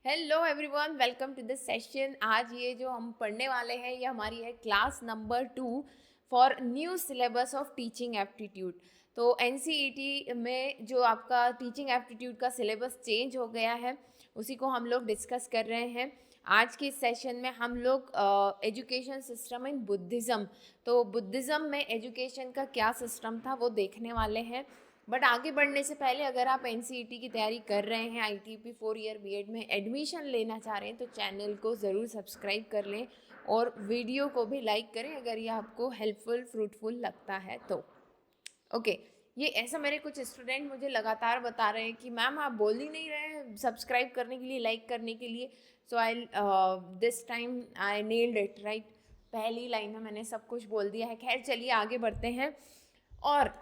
Hello everyone, welcome to this session. आज ये जो हम पढ़ने वाले हैं ये हमारी है class number 2 for new syllabus of teaching aptitude. तो एनसीईटी में जो आपका टीचिंग एप्टीट्यूड का सिलेबस चेंज हो गया है उसी को हम लोग डिस्कस कर रहे हैं। आज के इस सेशन में हम लोग एजुकेशन सिस्टम इन बुद्धिज़्म, तो बुद्धिज़्म में एजुकेशन का क्या सिस्टम था वो देखने वाले हैं। बट आगे बढ़ने से पहले अगर आप एनसीईटी की तैयारी कर रहे हैं, आईटीपी 4 ईयर बीएड में एडमिशन लेना चाह रहे हैं तो चैनल को ज़रूर सब्सक्राइब कर लें और वीडियो को भी लाइक करें अगर ये आपको हेल्पफुल फ्रूटफुल लगता है तो। ओके, ये ऐसा मेरे कुछ स्टूडेंट मुझे लगातार बता रहे हैं कि मैम आप बोल ही नहीं रहे हैं सब्सक्राइब करने के लिए, लाइक करने के लिए। So I this time I nailed it right. पहली लाइन में मैंने सब कुछ बोल दिया है। खैर चलिए आगे बढ़ते हैं। और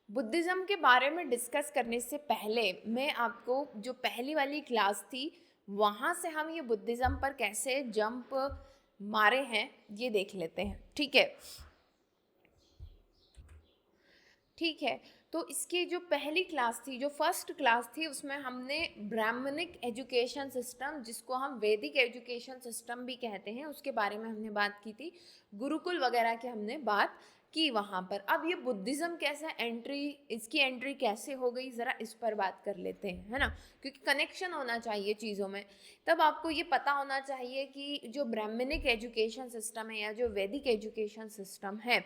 बुद्धिज़्म के बारे में डिस्कस करने से पहले मैं आपको जो पहली वाली क्लास थी वहाँ से हम ये बुद्धिज़्म पर कैसे जंप मारे हैं ये देख लेते हैं। ठीक है। तो इसकी जो पहली क्लास थी, जो फर्स्ट क्लास थी, उसमें हमने ब्राह्मणिक एजुकेशन सिस्टम, जिसको हम वैदिक एजुकेशन सिस्टम भी कहते हैं, उसके बारे में हमने बात की थी। गुरुकुल वगैरह की हमने बात की वहाँ पर। अब ये बुद्धिज़्म कैसा एंट्री, इसकी एंट्री कैसे हो गई, ज़रा इस पर बात कर लेते हैं, है ना। क्योंकि कनेक्शन होना चाहिए चीज़ों में। तब आपको ये पता होना चाहिए कि जो ब्राह्मणिक एजुकेशन सिस्टम है या जो वैदिक एजुकेशन सिस्टम है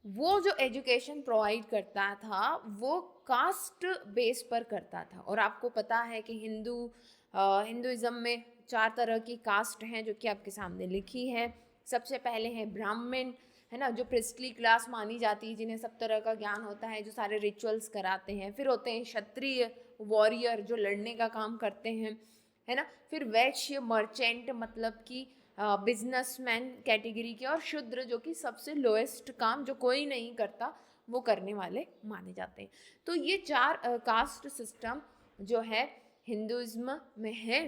वो जो एजुकेशन प्रोवाइड करता था वो कास्ट बेस पर करता था। और आपको पता है कि हिंदुइज़्म में 4 तरह की कास्ट हैं जो कि आपके सामने लिखी है। सबसे पहले है ब्राह्मण, है ना, जो प्रिस्टली क्लास मानी जाती है, जिन्हें सब तरह का ज्ञान होता है, जो सारे रिचुअल्स कराते हैं। फिर होते हैं क्षत्रिय, वॉरियर, जो लड़ने का काम करते हैं, है ना। फिर वैश्य, मर्चेंट, मतलब कि बिजनेसमैन कैटेगरी के। और शूद्र, जो कि सबसे लोएस्ट काम जो कोई नहीं करता वो करने वाले माने जाते हैं। तो ये 4 कास्ट सिस्टम जो है हिंदुइज्म में है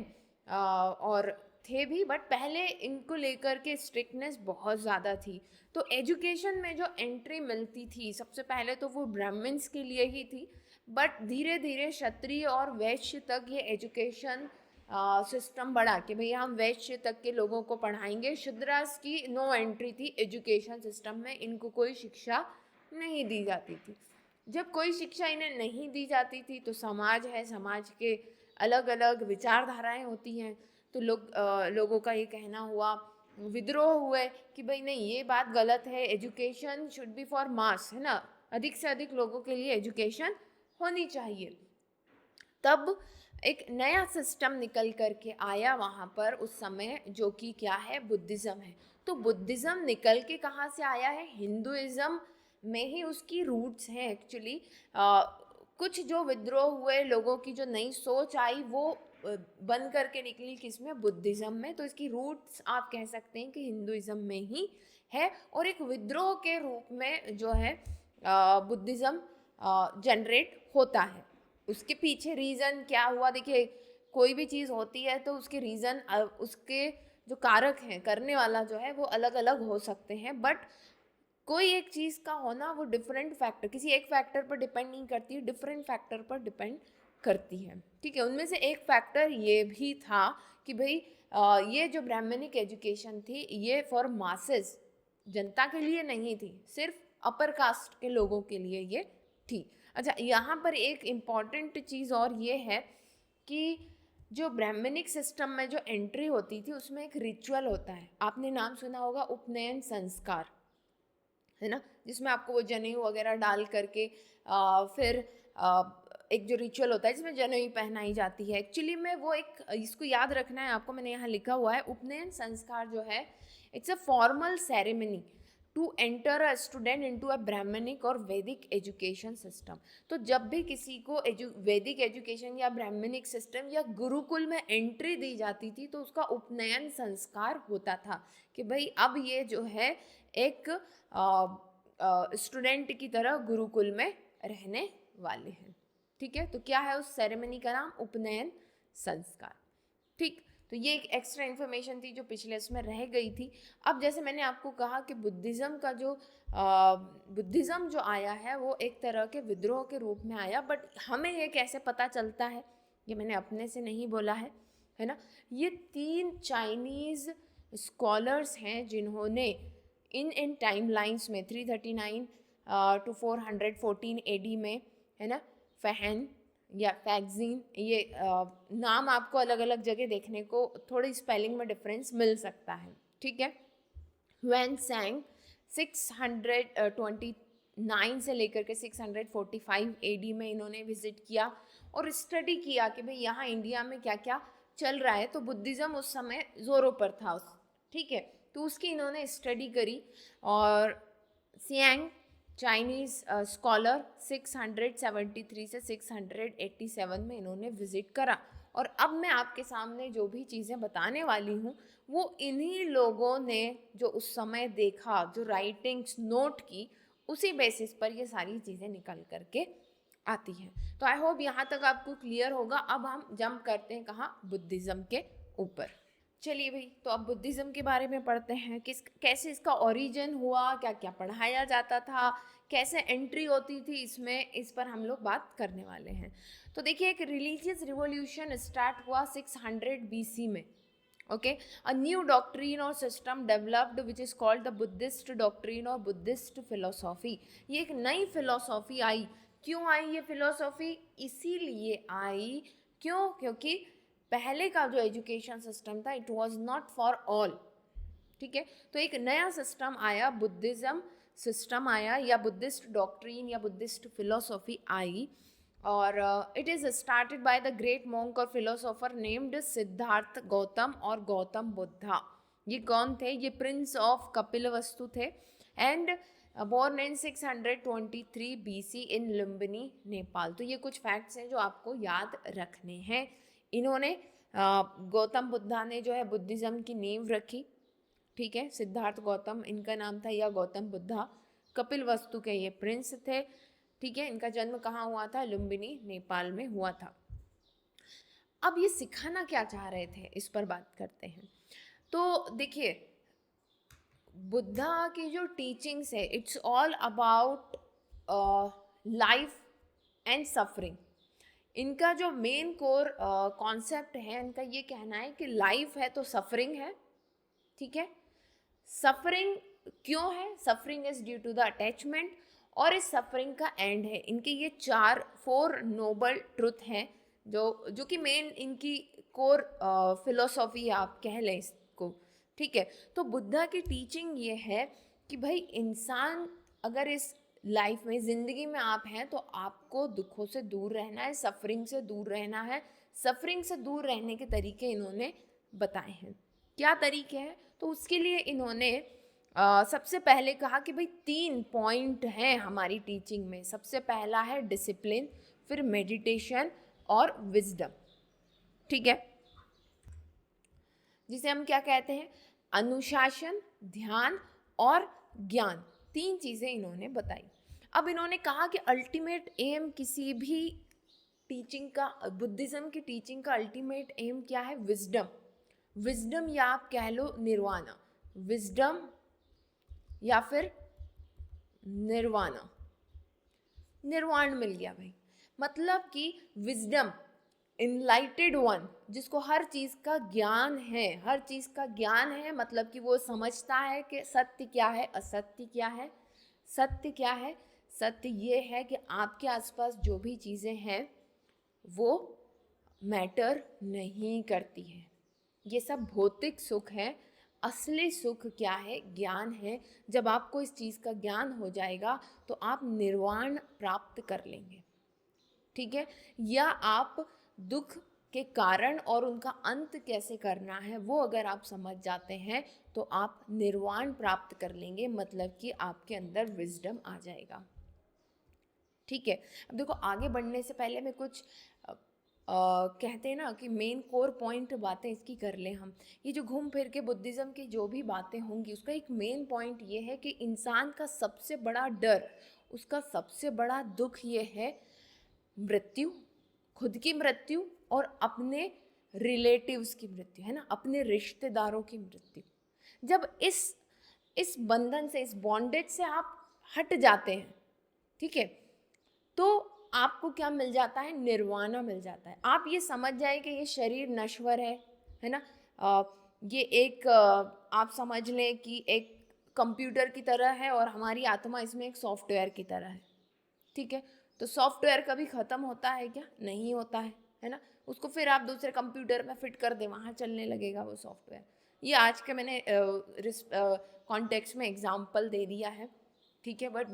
और थे भी, बट पहले इनको लेकर के स्ट्रिक्टनेस बहुत ज़्यादा थी। तो एजुकेशन में जो एंट्री मिलती थी सबसे पहले तो वो ब्राह्मण्स के लिए ही थी, बट धीरे धीरे क्षत्रिय और वैश्य तक ये एजुकेशन सिस्टम बढ़ा कि भैया हम वैश्य तक के लोगों को पढ़ाएंगे। शूद्रास की नो एंट्री थी एजुकेशन सिस्टम में, इनको कोई शिक्षा नहीं दी जाती थी। जब कोई शिक्षा इन्हें नहीं दी जाती थी तो समाज है, समाज के अलग अलग विचारधाराएं होती हैं। तो लोगों का ये कहना हुआ, विद्रोह हुए कि भाई नहीं, ये बात गलत है, education should be for mass, है ना, अधिक से अधिक लोगों के लिए एजुकेशन होनी चाहिए। तब एक नया सिस्टम निकल करके आया वहाँ पर उस समय, जो कि क्या है, बुद्धिज़्म है। तो बुद्धिज़्म निकल के कहाँ से आया है, हिंदुइज़्म में ही उसकी रूट्स हैं एक्चुअली। कुछ जो विद्रोह हुए, लोगों की जो नई सोच आई वो बन करके निकली किसमें, बुद्धिज़्म में। तो इसकी रूट्स आप कह सकते हैं कि हिंदुइज़्म में ही है। और एक विद्रोह के रूप में जो है बुद्धिज़्म जनरेट होता है। उसके पीछे रीज़न क्या हुआ, देखिए कोई भी चीज़ होती है तो उसके रीज़न, उसके जो कारक हैं, करने वाला जो है वो अलग अलग हो सकते हैं, बट कोई एक चीज़ का होना वो डिफरेंट फैक्टर, किसी एक फैक्टर पर डिपेंड नहीं करती, डिफरेंट फैक्टर पर डिपेंड करती है। ठीक है, उनमें से एक फैक्टर ये भी था कि भाई ये जो ब्राह्मणिक एजुकेशन थी ये फॉर मासेस, जनता के लिए नहीं थी, सिर्फ अपर कास्ट के लोगों के लिए ये थी। अच्छा, यहाँ पर एक इम्पॉर्टेंट चीज़ और ये है कि जो ब्राह्मणिक सिस्टम में जो एंट्री होती थी उसमें एक रिचुअल होता है। आपने नाम सुना होगा उपनयन संस्कार, है ना, जिसमें आपको वो जनेऊ वगैरह डाल करके फिर एक जो रिचुअल होता है जिसमें जनेऊ पहनाई जाती है। एक्चुअली में वो एक, इसको याद रखना है आपको, मैंने यहाँ लिखा हुआ है, उपनयन संस्कार जो है it's a formal ceremony to enter a student into a Brahmanic और वैदिक एजुकेशन सिस्टम। तो जब भी किसी को वैदिक एजुकेशन या ब्राह्मणिक सिस्टम या गुरुकुल में एंट्री दी जाती थी तो उसका उपनयन संस्कार होता था कि भाई अब ये जो है एक स्टूडेंट की तरह गुरुकुल में रहने वाले हैं। ठीक है, तो क्या है उस सेरेमनी का नाम, उपनयन संस्कार। ठीक, तो ये एक एक्स्ट्रा इन्फॉर्मेशन थी जो पिछले उसमें रह गई थी। अब जैसे मैंने आपको कहा कि बुद्धिज़्म का जो बुद्धिज़्म जो आया है वो एक तरह के विद्रोह के रूप में आया, बट हमें ये कैसे पता चलता है ये मैंने अपने से नहीं बोला है ना। ये 3 चाइनीज़ स्कॉलर्स हैं जिन्होंने इन टाइमलाइंस में 339 टू 414 एडी में, है ना, फैहन या फैक्जीन, ये नाम आपको अलग अलग जगह देखने को थोड़ी स्पेलिंग में डिफरेंस मिल सकता है, ठीक है। ह्वेन सैंग 629 से लेकर के 645 एडी में इन्होंने विजिट किया और स्टडी किया कि भाई यहाँ इंडिया में क्या क्या चल रहा है। तो बुद्धिज़्म उस समय ज़ोरों पर था, ठीक है, तो उसकी इन्होंने स्टडी करी। और सियांग चाइनीज़ स्कॉलर 673 से 687 में इन्होंने विजिट करा। और अब मैं आपके सामने जो भी चीज़ें बताने वाली हूँ वो इन्हीं लोगों ने जो उस समय देखा, जो राइटिंग्स नोट की, उसी बेसिस पर ये सारी चीज़ें निकल करके आती हैं। तो आई होप यहाँ तक आपको क्लियर होगा। अब हम जंप करते हैं कहाँ, बुद्धिज़्म के ऊपर। चलिए भाई, तो अब बुद्धिज़्म के बारे में पढ़ते हैं, कैसे इसका ओरिजिन हुआ, क्या क्या पढ़ाया जाता था, कैसे एंट्री होती थी इसमें, इस पर हम लोग बात करने वाले हैं। तो देखिए, एक रिलीजियस रिवॉल्यूशन स्टार्ट हुआ 600 BC में। ओके, अ न्यू डॉक्ट्रीन और system developed which is called the Buddhist doctrine और बुद्धिस्ट फिलोसॉफी। ये एक नई फिलोसॉफी आई। क्यों आई ये फिलोसॉफी? इसीलिए आई क्योंकि पहले का जो एजुकेशन सिस्टम था it was not for all, ठीक है। तो एक नया सिस्टम आया, बुद्धिज़्म सिस्टम आया, या बुद्धिस्ट डॉक्ट्रीन या बुद्धिस्ट फिलोसॉफी आई। और it is started by the great monk और फिलोसोफर नेम्ड सिद्धार्थ गौतम और गौतम बुद्धा। ये कौन थे? ये प्रिंस ऑफ कपिलवस्तु थे एंड बोर्न इन 623 BC इन लुम्बिनी, नेपाल। तो ये कुछ फैक्ट्स हैं जो आपको याद रखने हैं। इन्होंने गौतम बुद्धा ने जो है बुद्धिज़्म की नींव रखी, ठीक है। सिद्धार्थ गौतम इनका नाम था, या गौतम बुद्धा कपिलवस्तु के ये प्रिंस थे, ठीक है। इनका जन्म कहाँ हुआ था? लुम्बिनी, नेपाल में हुआ था। अब ये सिखाना क्या चाह रहे थे, इस पर बात करते हैं। तो देखिए, बुद्धा की जो टीचिंग्स है it's all about life and suffering. इनका जो मेन कोर कॉन्सेप्ट है, इनका ये कहना है कि लाइफ है तो सफरिंग है, ठीक है। सफरिंग क्यों है? Suffering is due to the attachment, और इस सफरिंग का एंड है। इनके ये 4 नोबल ट्रुथ हैं जो कि मेन इनकी कोर फिलोसॉफी है, आप कह लें इसको, ठीक है। तो बुद्धा की टीचिंग ये है कि भाई इंसान अगर इस लाइफ में, ज़िंदगी में आप हैं, तो आपको दुखों से दूर रहना है, सफरिंग से दूर रहना है। सफरिंग से दूर रहने के तरीके इन्होंने बताए हैं। क्या तरीके हैं? तो उसके लिए इन्होंने सबसे पहले कहा कि भाई 3 पॉइंट हैं हमारी टीचिंग में। सबसे पहला है डिसिप्लिन, फिर मेडिटेशन और विजडम, ठीक है, जिसे हम क्या कहते हैं? अनुशासन, ध्यान और ज्ञान। 3 चीज़ें इन्होंने बताई। अब इन्होंने कहा कि अल्टीमेट एम किसी भी टीचिंग का, बुद्धिज़्म की टीचिंग का अल्टीमेट एम क्या है? विजडम। विजडम या आप कह लो निर्वाणा, विजडम या फिर निर्वाणा। निर्वाण मिल गया भाई, मतलब कि विजडम, इनलाइटेड वन, जिसको हर चीज़ का ज्ञान है, हर चीज़ का ज्ञान है, मतलब कि वो समझता है कि सत्य क्या है, असत्य क्या है। सत्य क्या है? सत्य ये है कि आपके आसपास जो भी चीज़ें हैं वो मैटर नहीं करती है, ये सब भौतिक सुख है। असली सुख क्या है? ज्ञान है। जब आपको इस चीज़ का ज्ञान हो जाएगा तो आप निर्वाण प्राप्त कर लेंगे, ठीक है। या आप दुख के कारण और उनका अंत कैसे करना है वो अगर आप समझ जाते हैं तो आप निर्वाण प्राप्त कर लेंगे, मतलब कि आपके अंदर विजडम आ जाएगा, ठीक है। अब देखो, आगे बढ़ने से पहले मैं कुछ कहते हैं ना कि मेन कोर पॉइंट बातें इसकी कर लें हम। ये जो घूम फिर के बुद्धिज़्म की जो भी बातें होंगी उसका एक मेन पॉइंट ये है कि इंसान का सबसे बड़ा डर, उसका सबसे बड़ा दुख ये है मृत्यु, खुद की मृत्यु और अपने रिलेटिव्स की मृत्यु, है ना, अपने रिश्तेदारों की मृत्यु। जब इस बंधन से, इस बॉन्डेज से आप हट जाते हैं, ठीक है, तो आपको क्या मिल जाता है, निर्वाणा मिल जाता है। आप ये समझ जाए कि ये शरीर नश्वर है ना। ये एक आप समझ लें कि एक कंप्यूटर की तरह है और हमारी आत्मा इसमें एक सॉफ्टवेयर की तरह है, ठीक है। तो सॉफ्टवेयर कभी ख़त्म होता है क्या? नहीं होता है ना। उसको फिर आप दूसरे कंप्यूटर में फिट कर दें, वहाँ चलने लगेगा वो सॉफ्टवेयर। ये आज के मैंने कॉन्टेक्स्ट में एग्जाम्पल दे दिया है, ठीक है। बट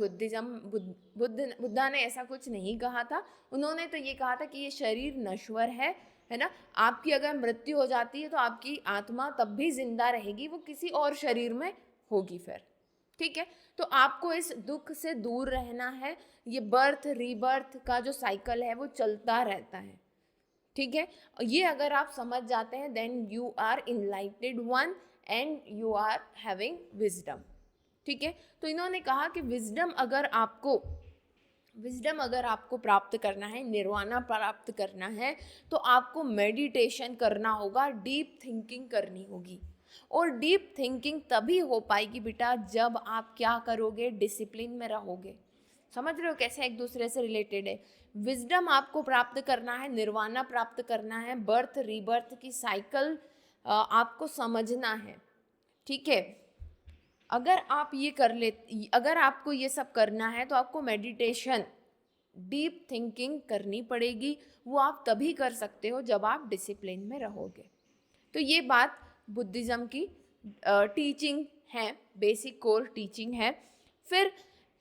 बुद्धा ने ऐसा कुछ नहीं कहा था। उन्होंने तो ये कहा था कि ये शरीर नश्वर है ना। आपकी अगर मृत्यु हो जाती है तो आपकी आत्मा तब भी जिंदा रहेगी, वो किसी और शरीर में होगी फिर, ठीक है। तो आपको इस दुख से दूर रहना है। ये बर्थ रीबर्थ का जो साइकिल है वो चलता रहता है, ठीक है। ये अगर आप समझ जाते हैं then you are enlightened one and you are having wisdom, ठीक है। तो इन्होंने कहा कि विजडम अगर आपको प्राप्त करना है, निर्वाणा प्राप्त करना है, तो आपको मेडिटेशन करना होगा, डीप थिंकिंग करनी होगी। और डीप थिंकिंग तभी हो पाएगी बेटा जब आप क्या करोगे, डिसिप्लिन में रहोगे। समझ रहे हो कैसे एक दूसरे से रिलेटेड है। विजडम आपको प्राप्त करना है, निर्वाणा प्राप्त करना है, बर्थ रीबर्थ की साइकिल आपको समझना है, ठीक है। अगर आपको ये सब करना है तो आपको मेडिटेशन, डीप थिंकिंग करनी पड़ेगी। वो आप तभी कर सकते हो जब आप डिसिप्लिन में रहोगे। तो ये बात बुद्धिज़्म की टीचिंग है, बेसिक कोर टीचिंग है। फिर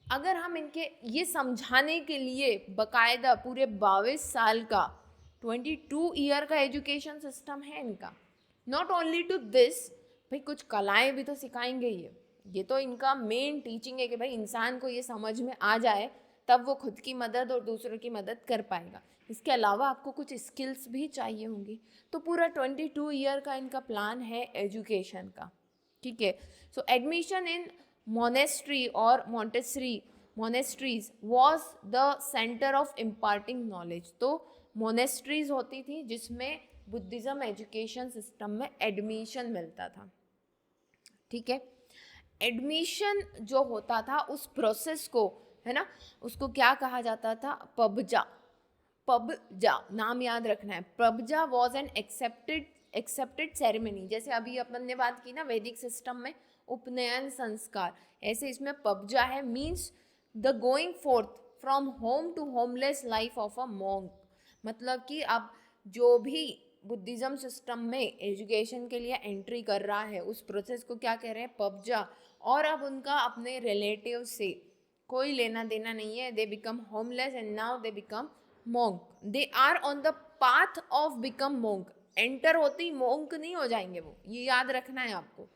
अगर हम इनके ये समझाने के लिए बाकायदा पूरे 22 साल का 22 ईयर का एजुकेशन सिस्टम है इनका। नॉट ओनली टू दिस, भाई कुछ कलाएं भी तो सिखाएंगे ये तो इनका मेन टीचिंग है कि भाई इंसान को ये समझ में आ जाए तब वो खुद की मदद और दूसरों की मदद कर पाएगा। इसके अलावा आपको कुछ स्किल्स भी चाहिए होंगी। तो पूरा 22 ईयर का इनका प्लान है एजुकेशन का, ठीक है। सो एडमिशन इन मोनेस्ट्री और monasteries was the centre of imparting knowledge. तो मोनेस्ट्रीज होती थी जिसमें बुद्धिज़्म एजुकेशन सिस्टम में एडमिशन मिलता था, ठीक है। एडमिशन जो होता था उस प्रोसेस को, है ना, उसको क्या कहा जाता था, पबजा। नाम याद रखना है। पबजा वॉज एन एक्सेप्टेड सेरेमनी। जैसे अभी अपन ने बात की ना वैदिक सिस्टम में उपनयन संस्कार, ऐसे इसमें पबजा है, means the going forth from home to homeless life of a monk. मतलब कि अब जो भी बुद्धिज़्म सिस्टम में एजुकेशन के लिए एंट्री कर रहा है उस प्रोसेस को क्या कह रहे हैं, पबजा। और अब उनका अपने रिलेटिव से कोई लेना देना नहीं है। They become homeless and now they become monk. They are on the path of become monk. Enter होते ही मोंक नहीं हो जाएंगे वो, ये याद रखना है आपको।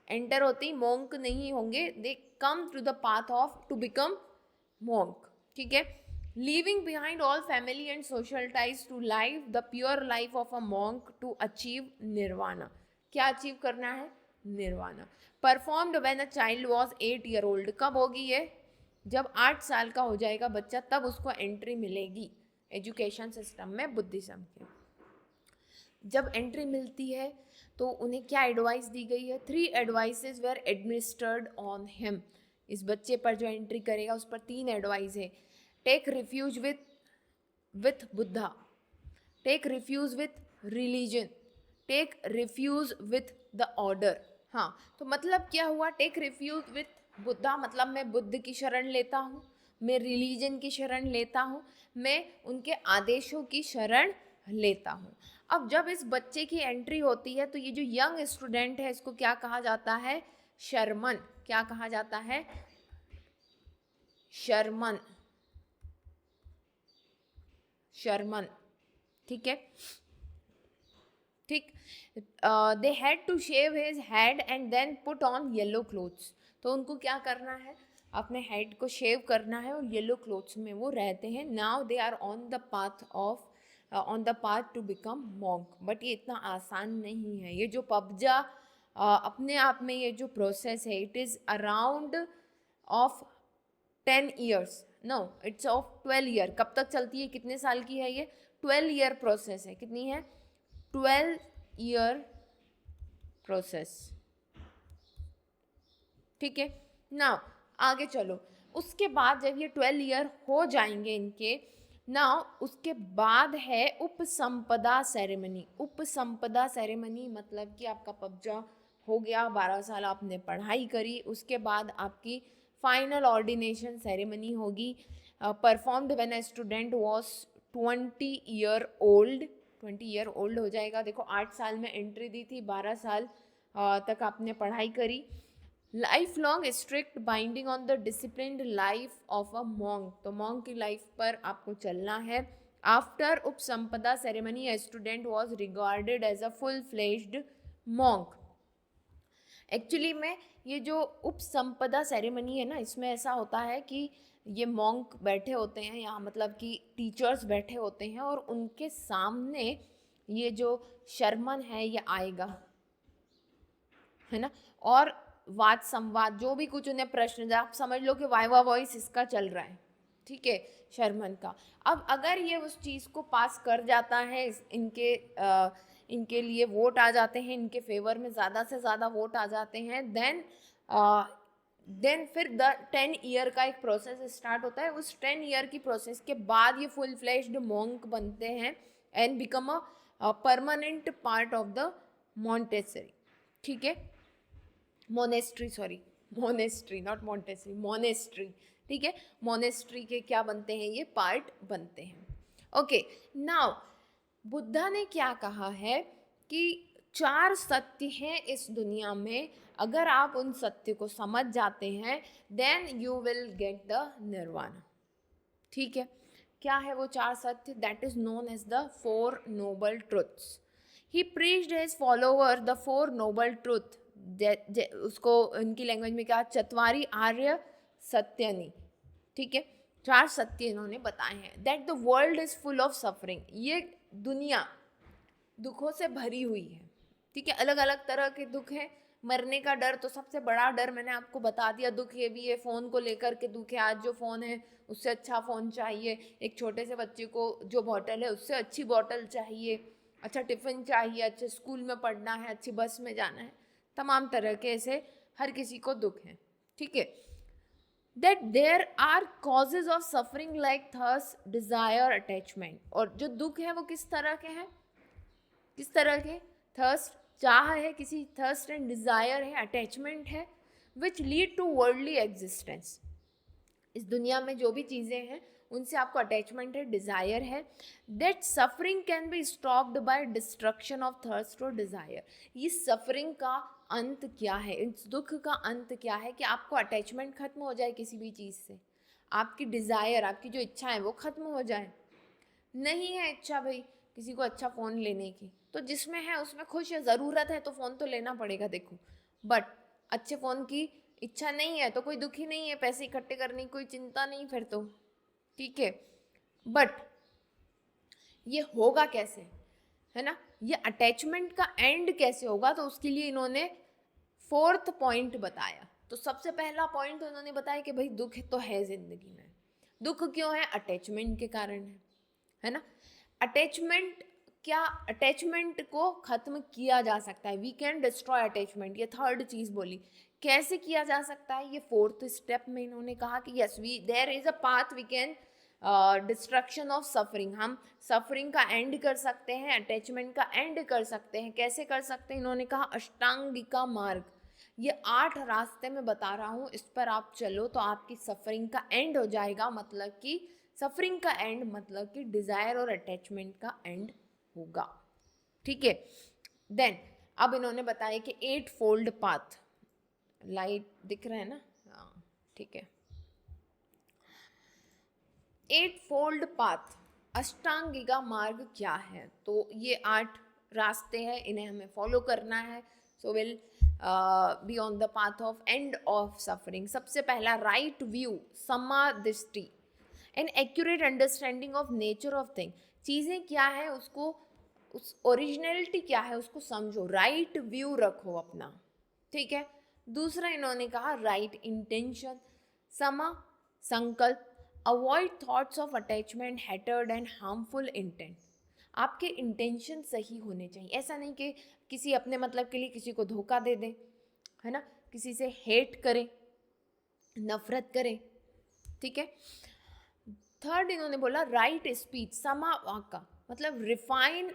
एंटर होते ही मोंक नहीं होंगे, they come to the path of to become monk, ठीक है। Leaving behind all family and social ties to live the pure life of a monk to achieve nirvana. क्या अचीव करना है, nirvana. Performed when a child was 8 year old. कब होगी ये, जब 8 साल का हो जाएगा बच्चा तब उसको एंट्री मिलेगी एजुकेशन सिस्टम में बुद्धिज़्म के। जब एंट्री मिलती है तो उन्हें क्या एडवाइस दी गई है, 3 advices were administered on him. इस बच्चे पर जो एंट्री करेगा उस पर 3 एडवाइस है। Take refuge with Buddha, take refuge with religion, take refuge with the order. हाँ, तो मतलब क्या हुआ, टेक रिफ्यूज विथ बुद्धा मतलब मैं बुद्ध की शरण लेता हूँ, मैं रिलीजन की शरण लेता हूँ, मैं उनके आदेशों की शरण लेता हूँ। अब जब इस बच्चे की एंट्री होती है तो ये जो यंग स्टूडेंट है इसको क्या कहा जाता है, शर्मन। क्या कहा जाता है, शर्मन, शर्मन, ठीक है, ठीक। They had to shave his head and then put on yellow clothes. तो उनको क्या करना है, अपने हेड को शेव करना है और येलो क्लोथ्स में वो रहते हैं। Now they are on the path to become monk. But ये इतना आसान नहीं है। ये जो पबजा अपने आप में ये जो प्रोसेस है it is around of 10 years, no it's of 12 year. कब तक चलती है, कितने साल की है ये, 12 ईयर प्रोसेस है। कितनी है, 12 ईयर प्रोसेस, ठीक है ना। आगे चलो, उसके बाद जब ये 12 ईयर हो जाएंगे इनके, नाउ उसके बाद है उपसंपदा सेरेमनी। उपसंपदा सेरेमनी मतलब कि आपका कब्जा हो गया, 12 साल आपने पढ़ाई करी, उसके बाद आपकी फाइनल ऑर्डिनेशन सेरेमनी होगी, performed when a student was 20 year old. 20 year old हो जाएगा। देखो 8 साल में एंट्री दी थी, 12 साल तक आपने पढ़ाई करी। Life long strict binding on the disciplined life of a monk, तो मॉन्क की लाइफ पर आपको चलना है। After upasampada ceremony a student was regarded as a full fledged monk. Actually में ये जो उपसंपदा सेरेमनी है ना, इसमें ऐसा होता है कि ये मॉन्क बैठे होते हैं यहाँ, मतलब कि टीचर्स बैठे होते हैं और उनके सामने ये जो शर्मन है ये आएगा, है ना, और वाद संवाद जो भी कुछ उन्हें प्रश्न, आप समझ लो कि वाइवा वॉइस इसका चल रहा है, ठीक है, शर्मन का। अब अगर ये उस चीज़ को पास कर जाता है, इनके लिए वोट आ जाते हैं, इनके फेवर में ज़्यादा से ज़्यादा वोट आ जाते हैं, देन फिर 10 ईयर का एक प्रोसेस स्टार्ट होता है। उस 10 ईयर की प्रोसेस के बाद ये फुल फ्लेश्ड मॉन्क बनते हैं and become a permanent part of the Montessori, ठीक है, monastery, sorry monastery not Montessori, monastery, ठीक है, मोनेस्ट्री के क्या बनते हैं, ये पार्ट बनते हैं। ओके, नाउ बुद्धा ने क्या कहा है कि 4 सत्य हैं इस दुनिया में, अगर आप उन सत्य को समझ जाते हैं then you will get the nirvana, ठीक है। क्या है वो 4 सत्य? That is known as the 4 noble truths. He preached his follower the 4 noble truth, उसको इनकी लैंग्वेज में क्या, चत्वारी आर्य सत्यनी, ठीक है, 4 सत्य इन्होंने बताए हैं। That the world is full of suffering, ये दुनिया दुखों से भरी हुई है, ठीक है, अलग अलग तरह के दुख हैं। मरने का डर तो सबसे बड़ा डर मैंने आपको बता दिया, दुख ये भी है, फ़ोन को लेकर के दुख है, आज जो फ़ोन है उससे अच्छा फ़ोन चाहिए, एक छोटे से बच्चे को जो बॉटल है उससे अच्छी बॉटल चाहिए, अच्छा टिफ़िन चाहिए, अच्छे स्कूल में पढ़ना है, अच्छी बस में जाना है, तमाम तरह के ऐसे हर किसी को दुख है, ठीक है। That there are causes of suffering like thirst, desire, attachment, और जो दुख है वो किस तरह के हैं, किस तरह के, थर्स्ट चाह है किसी, थर्स्ट एंड डिज़ायर है, अटैचमेंट है, which lead to worldly existence, इस दुनिया में जो भी चीज़ें हैं उनसे आपको अटैचमेंट है, डिज़ायर है। That suffering can be stopped by destruction of thirst और डिज़ायर, ये सफरिंग का अंत क्या है, इस दुख का अंत क्या है कि आपको अटैचमेंट खत्म हो जाए किसी भी चीज़ से, आपकी डिज़ायर, आपकी जो इच्छा है वो खत्म हो जाए। नहीं है इच्छा भाई किसी को अच्छा फ़ोन लेने की, तो जिसमें है उसमें खुश है, ज़रूरत है तो फ़ोन तो लेना पड़ेगा, देखो, बट अच्छे फ़ोन की इच्छा नहीं है तो कोई दुखी नहीं है, पैसे इकट्ठे करने की कोई चिंता नहीं फिर तो, ठीक है। बट ये होगा कैसे, है ना, ये अटैचमेंट का एंड कैसे होगा, तो उसके लिए इन्होंने 4th पॉइंट बताया। तो सबसे पहला पॉइंट उन्होंने बताया कि भाई दुख तो है जिंदगी में, दुख क्यों है, अटैचमेंट के कारण है ना। अटैचमेंट क्या, अटैचमेंट को खत्म किया जा सकता है, वी कैन डिस्ट्रॉय अटैचमेंट, ये 3rd चीज़ बोली। कैसे किया जा सकता है, ये 4th स्टेप में इन्होंने कहा कि yes we there is a path we can destruction of suffering, हम सफरिंग का एंड कर सकते हैं, अटैचमेंट का एंड कर सकते हैं। कैसे कर सकते हैं, इन्होंने कहा अष्टांगिका मार्ग, ये 8 रास्ते में बता रहा हूँ, इस पर आप चलो तो आपकी सफरिंग का एंड हो जाएगा, मतलब कि सफरिंग का एंड मतलब कि डिज़ायर और अटैचमेंट का एंड होगा, ठीक है। देन अब इन्होंने बताया कि 8 फोल्ड पाथ, लाइट दिख रहा है ना, हाँ ठीक है, 8 फोल्ड पाथ, अष्टांगिका मार्ग क्या है, तो ये 8 रास्ते हैं, इन्हें हमें फॉलो करना है, so will be on the path of end of suffering. सबसे पहला राइट व्यू, समादृष्टि, an accurate understanding of nature of thing, चीज़ें क्या है उसको, उस ओरिजिनलिटी क्या है उसको समझो, राइट व्यू रखो अपना, ठीक है। दूसरा इन्होंने कहा राइट इंटेंशन, समा संकल्प, avoid thoughts of attachment, hatred and harmful intent, आपके इंटेंशन सही होने चाहिए, ऐसा नहीं कि किसी अपने मतलब के लिए किसी को धोखा दे दें, है ना, किसी से हेट करें, नफरत करें, ठीक है। थर्ड इन्होंने बोला राइट स्पीच, समा वाका, मतलब रिफ्रेनिंग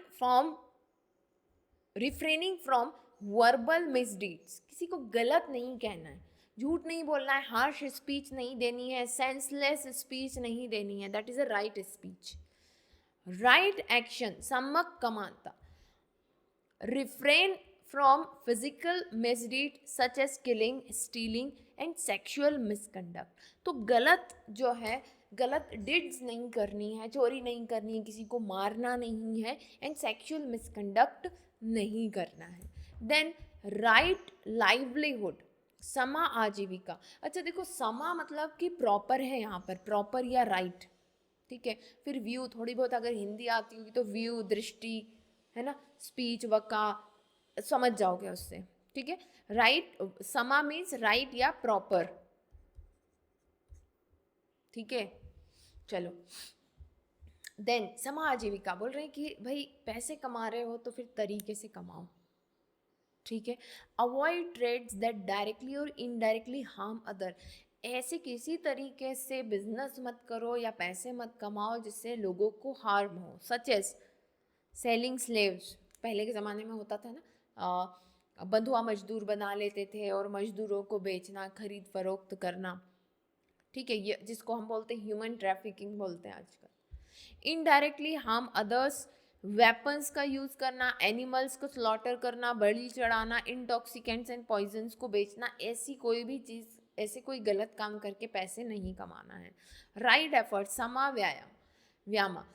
फ्रॉम वर्बल मिसडीड्स, किसी को गलत नहीं कहना है, झूठ नहीं बोलना है, हार्श स्पीच नहीं देनी है, सेंसलेस स्पीच नहीं देनी है, that is a right speech. Right action, सम्मक कमांता, refrain from physical misdeed such as killing, stealing and sexual misconduct। तो गलत जो है, गलत डिड्स नहीं करनी है, चोरी नहीं करनी है, किसी को मारना नहीं है, एंड सेक्सुअल मिसकंडक्ट नहीं करना है। देन राइट लाइवलीहुड, समा आजीविका। अच्छा देखो, समा मतलब कि प्रॉपर है यहाँ पर, प्रॉपर या राइट, ठीक है। फिर व्यू, थोड़ी बहुत अगर हिंदी आती होगी तो व्यू, दृष्टि, है ना, स्पीच, वका, समझ जाओगे उससे, ठीक है। राइट, समा मीन्स राइट या प्रॉपर, ठीक है। चलो, देन समा आजीविका बोल रहे हैं कि भाई पैसे कमा रहे हो तो फिर तरीके से कमाओ, ठीक है। अवॉइड ट्रेड्स दैट डायरेक्टली और इनडायरेक्टली हार्म अदर, ऐसे किसी तरीके से बिजनेस मत करो या पैसे मत कमाओ जिससे लोगों को हार्म हो, सच एज सेलिंग स्लेव्स, पहले के ज़माने में होता था ना, बंधुआ मजदूर बना लेते थे और मजदूरों को बेचना, खरीद फरोख्त करना, ठीक है, ये जिसको हम बोलते हैं ह्यूमन ट्रैफिकिंग बोलते हैं आजकल। इनडायरेक्टली हार्म अदर्स, वेपन्स का यूज़ करना, एनिमल्स को स्लॉटर करना, बलि चढ़ाना, इंटॉक्सिकेंट्स एंड पॉइजन्स को बेचना, ऐसी कोई भी चीज़, ऐसे कोई गलत काम करके पैसे नहीं कमाना है। राइट एफर्ट, समा व्यायाम, व्यामा,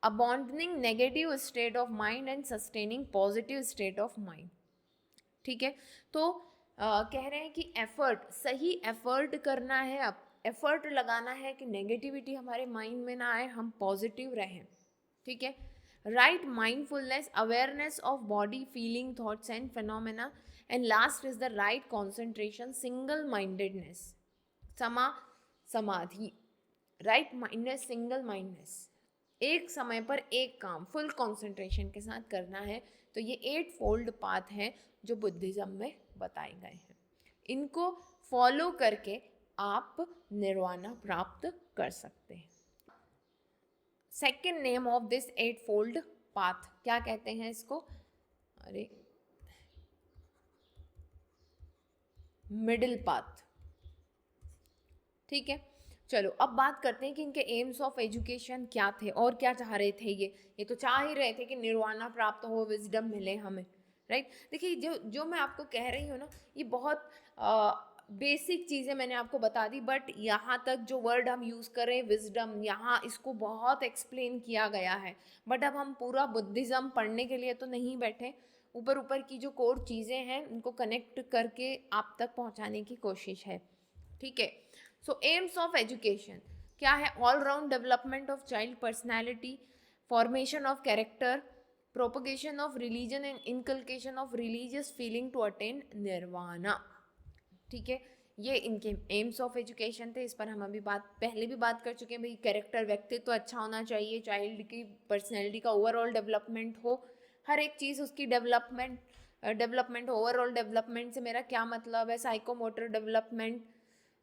abandoning negative state of mind and sustaining positive state of mind, ठीक है। तो कह रहे हैं कि एफर्ट, सही एफर्ट करना है, अब एफर्ट लगाना है कि नेगेटिविटी हमारे माइंड में ना आए, हम पॉजिटिव रहें, ठीक है। Right mindfulness, awareness of body, feeling, thoughts and phenomena, and last is the right concentration, single mindedness, समा समाधि, राइट माइंडनेस, सिंगल माइंडनेस, एक समय पर एक काम फुल कंसंट्रेशन के साथ करना है। तो ये 8 फोल्ड पाथ हैं जो बुद्धिज्म में बताए गए हैं, इनको फॉलो करके आप निर्वाणा प्राप्त कर सकते हैं। Second name of this 8 fold path, क्या कहते हैं इसको? अरे, मिडिल पाथ, ठीक है। चलो अब बात करते हैं कि इनके एम्स ऑफ एजुकेशन क्या थे और क्या चाह रहे थे। ये तो चाह ही रहे थे कि निर्वाणा प्राप्त हो, विजडम मिले हमें, राइट। देखिए, जो मैं आपको कह रही हूँ ना, ये बहुत बेसिक चीज़ें मैंने आपको बता दी, बट यहाँ तक जो वर्ड हम यूज़ करें विजडम, यहाँ इसको बहुत एक्सप्लेन किया गया है। बट अब हम पूरा बुद्धिज़्म पढ़ने के लिए तो नहीं बैठे, ऊपर ऊपर की जो कोर चीज़ें हैं उनको कनेक्ट करके आप तक पहुँचाने की कोशिश है, ठीक है। सो एम्स ऑफ एजुकेशन क्या है? All round development of child personality, formation of character, propagation of religion and inculcation of religious feeling to attain nirvana, ठीक है। ये इनके एम्स ऑफ एजुकेशन थे। इस पर हम अभी पहले भी बात कर चुके हैं। भाई कैरेक्टर, व्यक्तित्व तो अच्छा होना चाहिए, चाइल्ड की पर्सनैलिटी का ओवरऑल डेवलपमेंट हो, हर एक चीज़ उसकी डेवलपमेंट ओवरऑल डेवलपमेंट से मेरा क्या मतलब है? साइकोमोटर डेवलपमेंट,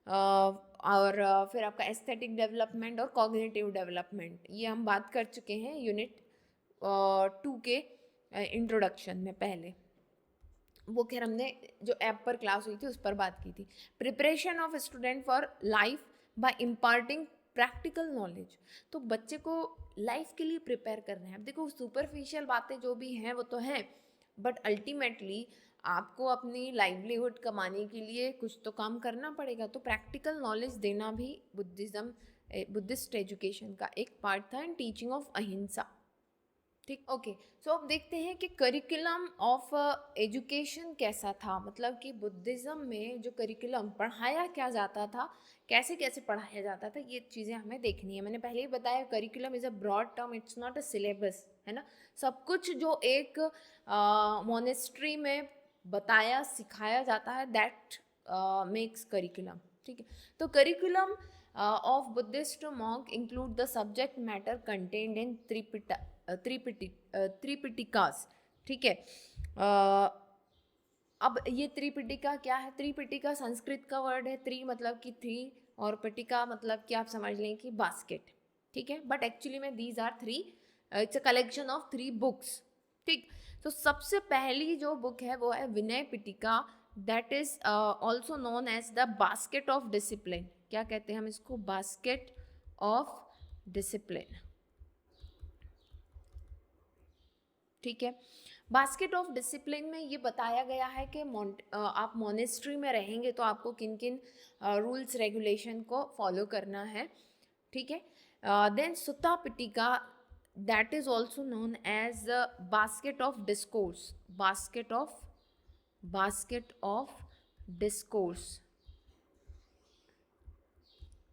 और फिर आपका एस्थेटिक डेवलपमेंट और कॉग्निटिव डेवलपमेंट, ये हम बात कर चुके हैं यूनिट 2 के इंट्रोडक्शन में पहले। वो खैर हमने जो ऐप पर क्लास हुई थी उस पर बात की थी। Preparation of student for life by imparting practical knowledge, तो बच्चे को लाइफ के लिए प्रिपेयर करना है। अब देखो, सुपरफिशियल बातें जो भी हैं वो तो हैं, बट अल्टीमेटली आपको अपनी लाइवलीहुड कमाने के लिए कुछ तो काम करना पड़ेगा। तो प्रैक्टिकल नॉलेज देना भी बुद्धिस्ट एजुकेशन का एक पार्ट था, एंड टीचिंग ऑफ अहिंसा, ठीक। ओके, सो अब देखते हैं कि करिकुलम ऑफ एजुकेशन कैसा था, मतलब कि बुद्धिज़्म में जो करिकुलम पढ़ाया क्या जाता था, कैसे कैसे पढ़ाया जाता था, ये चीज़ें हमें देखनी है। मैंने पहले ही बताया, curriculum is a broad term, it's not a syllabus, है ना। सब कुछ जो एक मोनेस्ट्री में बताया सिखाया जाता है, दैट मेक्स करिकुलम, ठीक है। तो curriculum of Buddhist monk include the subject matter contained in त्रिपिटिकास, ठीक है। अब ये त्रिपिटिका क्या है? त्रिपिटिका संस्कृत का वर्ड है, त्रि मतलब कि 3 और पिटिका मतलब कि आप समझ लें कि बास्केट, ठीक है, बट एक्चुअली में these are 3, it's a collection of 3 books. ठीक, तो सबसे पहली जो बुक है वो है Vinaya Pitaka, that is also known as the basket of discipline. क्या कहते हैं हम इसको? Basket of discipline. ठीक है, बास्केट ऑफ डिसिप्लिन में ये बताया गया है कि आप मोनेस्ट्री में रहेंगे तो आपको किन किन रूल्स रेगुलेशन को फॉलो करना है। ठीक है, then Sutta Pitaka, that is also known as basket of discourse, basket of discourse.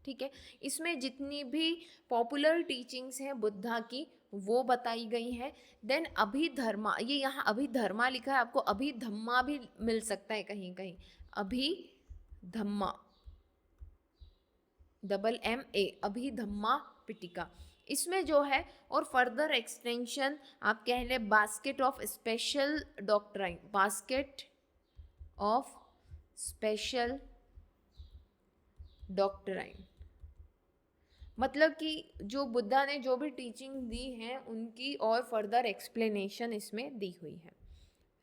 ठीक है, इसमें जितनी भी पॉपुलर टीचिंग्स हैं बुद्धा की वो बताई गई हैं। देन अभिधर्मा, ये यहाँ अभिधर्मा लिखा है, आपको अभिधम्मा भी मिल सकता है कहीं कहीं, अभिधम्मा MA, अभिधम्मा पिटिका इसमें जो है। और फर्दर एक्सटेंशन आप कह लें basket of special doctrine, basket of special doctrine, मतलब कि जो बुद्धा ने जो भी टीचिंग दी है उनकी और फर्दर एक्सप्लेनेशन इसमें दी हुई है।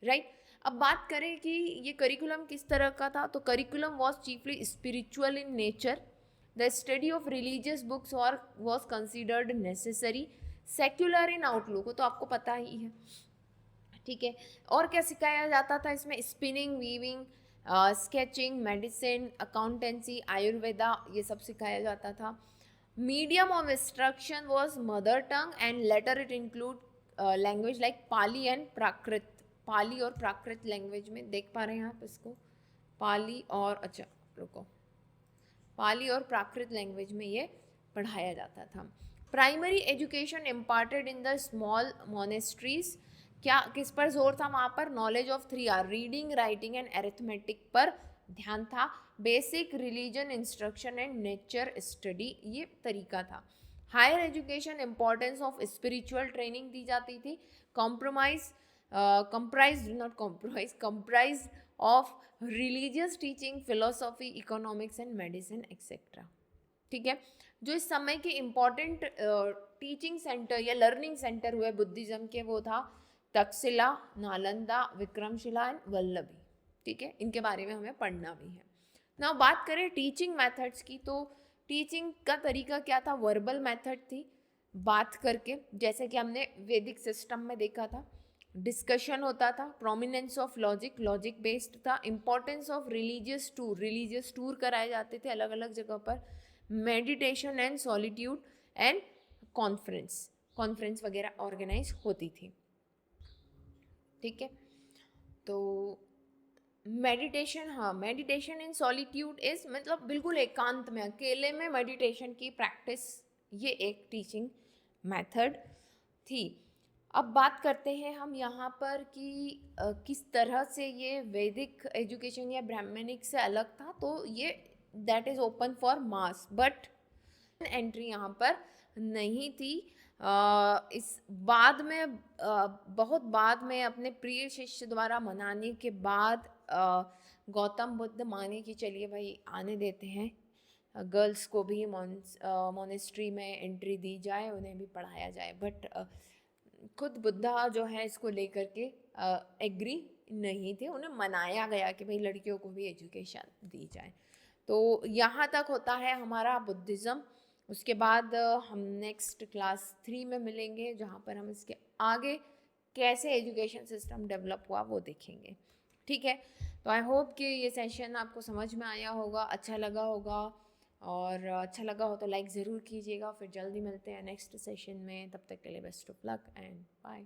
राइट, अब बात करें कि ये करिकुलम किस तरह का था, तो curriculum was chiefly spiritual in nature, the study of religious books और was considered necessary, secular in outlook, तो आपको पता ही है। ठीक है, और क्या सिखाया जाता था इसमें? Spinning, weaving, sketching, medicine, accountancy, Ayurveda, ये सब सिखाया जाता था। Medium of instruction was mother tongue and later it include language like Pali and Prakrit. Pali और प्राकृत लैंग्वेज में देख पा रहे हैं आप इसको, पाली और, अच्छा रुको, पाली और प्राकृत लैंग्वेज में ये पढ़ाया जाता था। Primary education imparted in the small monasteries, क्या किस पर जोर था वहाँ पर? Knowledge of 3R, reading, writing and arithmetic पर ध्यान था। Basic religion instruction and nature study, ये तरीका था। Higher education importance of spiritual training दी जाती थी। Comprise of religious teaching, philosophy, economics and medicine etcetera. ठीक है, जो इस समय के इम्पॉर्टेंट टीचिंग सेंटर या लर्निंग सेंटर हुए बुद्धिज्म के वो था तक्षशिला, नालंदा, विक्रमशिला एंड वल्लभी। ठीक है, इनके बारे में हमें पढ़ना भी है। ना बात करें टीचिंग मेथड्स की, तो टीचिंग का तरीका क्या था? वर्बल मेथड थी, बात करके, जैसे कि हमने वैदिक सिस्टम में देखा था। डिस्कशन होता था, prominence of logic, logic based था। इंपॉर्टेंस ऑफ रिलीजियस टूर कराए जाते थे अलग अलग जगह पर। Meditation and solitude and conference वगैरह ऑर्गेनाइज होती थी। ठीक है, तो मेडिटेशन, हाँ, मेडिटेशन इन सॉलिट्यूड इज मतलब बिल्कुल एकांत में, अकेले में मेडिटेशन की प्रैक्टिस, ये एक टीचिंग मेथड थी। अब बात करते हैं हम यहाँ पर कि किस तरह से ये वैदिक एजुकेशन या ब्राह्मणिक से अलग था। तो ये that is open for mass, but entry यहाँ पर नहीं थी। इस बाद में बहुत बाद में अपने प्रिय शिष्य द्वारा मनाने के बाद गौतम बुद्ध माने कि चलिए भाई आने देते हैं, गर्ल्स को भी मोनेस्ट्री में एंट्री दी जाए, उन्हें भी पढ़ाया जाए। बट खुद बुद्धा जो है इसको लेकर के एग्री नहीं थे, उन्हें मनाया गया कि भाई लड़कियों को भी एजुकेशन दी जाए। तो यहाँ तक होता है हमारा बुद्धिज़्म। उसके बाद हम नेक्स्ट क्लास 3 में मिलेंगे, जहाँ पर हम इसके आगे कैसे एजुकेशन सिस्टम डेवलप हुआ वो देखेंगे। ठीक है, तो आई होप कि ये सेशन आपको समझ में आया होगा, अच्छा लगा होगा, और अच्छा लगा हो तो लाइक ज़रूर कीजिएगा। फिर जल्दी मिलते हैं नेक्स्ट सेशन में, तब तक के लिए best of luck and bye.